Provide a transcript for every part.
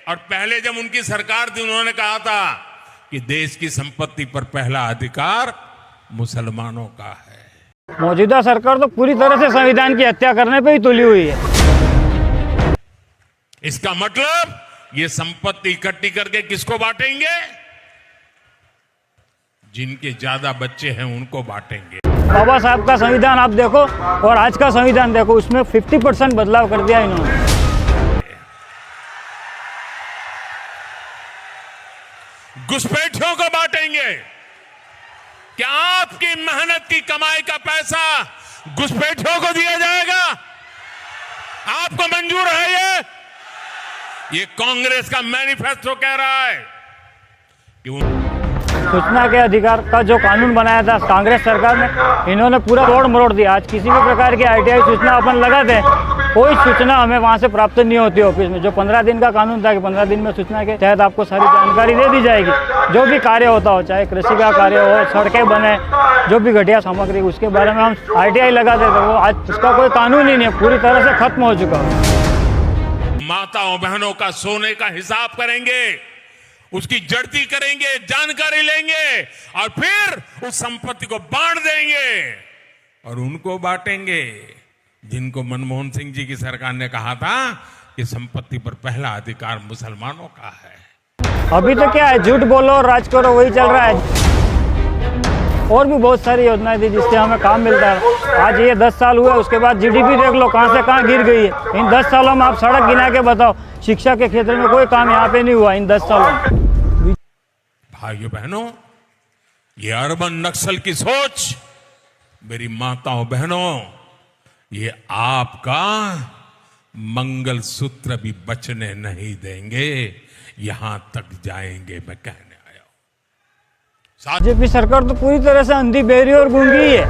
और पहले जब उनकी सरकार थी उन्होंने कहा था कि देश की संपत्ति पर पहला अधिकार मुसलमानों का है। मौजूदा सरकार तो पूरी तरह से संविधान की हत्या करने पे ही तुली हुई है। इसका मतलब ये संपत्ति इकट्ठी करके किसको बांटेंगे? जिनके ज्यादा बच्चे हैं उनको बांटेंगे। बाबा साहब का संविधान आप देखो और आज का संविधान देखो, उसमें 50% बदलाव कर दिया इन्होंने। घुसपैठियों को बांटेंगे। क्या आपकी मेहनत की कमाई का पैसा घुसपैठियों को दिया जाएगा? आपको मंजूर है? ये कांग्रेस का मैनिफेस्टो कह रहा है कि सूचना के अधिकार का जो कानून बनाया था कांग्रेस सरकार ने, इन्होंने पूरा तोड़ मरोड़ दिया। आज किसी भी प्रकार की आरटीआई सूचना अपन लगाते हैं, कोई सूचना हमें वहां से प्राप्त नहीं होती ऑफिस में। जो 15 दिन का कानून था कि 15 दिन में सूचना के तहत आपको सारी जानकारी दे दी जाएगी। जो भी कार्य होता हो, चाहे कृषि का कार्य हो, सड़कें बने, जो भी घटिया सामग्री, उसके बारे में हम आरटीआई लगाते थे। वो आज उसका कोई कानून ही नहीं है, पूरी तरह से खत्म हो चुका है। माताओं बहनों का सोने का हिसाब करेंगे, उसकी जड़ती करेंगे, जानकारी लेंगे और फिर उस संपत्ति को बांट देंगे और उनको बांटेंगे जिनको मनमोहन सिंह जी की सरकार ने कहा था कि संपत्ति पर पहला अधिकार मुसलमानों का है। अभी तो क्या है, झूठ बोलो और राज करो, वही चल रहा है। और भी बहुत सारी योजनाएं थी जिससे हमें काम मिलता है। आज ये 10 साल हुए, उसके बाद जीडीपी देख लो कहां से कहां गिर गई है। इन 10 सालों में आप सड़क गिना के बताओ, शिक्षा के क्षेत्र में कोई काम यहाँ पे नहीं हुआ इन 10 सालों में। भाइयों बहनों, ये अर्बन नक्सल की सोच, मेरी माताओं बहनों, ये आपका मंगलसूत्र भी बचने नहीं देंगे, यहां तक जाएंगे मैं कहने आया हूं। बीजेपी सरकार तो पूरी तरह से अंधी, बहरी और गूंगी है।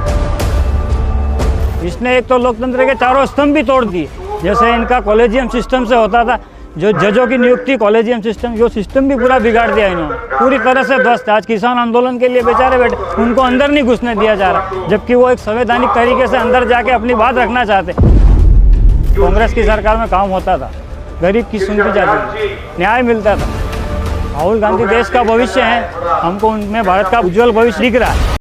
इसने एक तो लोकतंत्र के चारों स्तंभ भी तोड़ दिए। जैसे इनका कॉलेजियम सिस्टम से होता था, जो जजों की नियुक्ति कॉलेजियम सिस्टम, जो सिस्टम भी पूरा बिगाड़ दिया इन्होंने, पूरी तरह से ध्वस्त। आज किसान आंदोलन के लिए बेचारे बैठे, उनको अंदर नहीं घुसने दिया जा रहा, जबकि वो एक संवैधानिक तरीके से अंदर जाके अपनी बात रखना चाहते। कांग्रेस की सरकार में काम होता था, गरीब की सुनती जाती थी, न्याय मिलता था। राहुल गांधी देश का भविष्य है, हमको उनमें भारत का उज्जवल भविष्य दिख रहा है।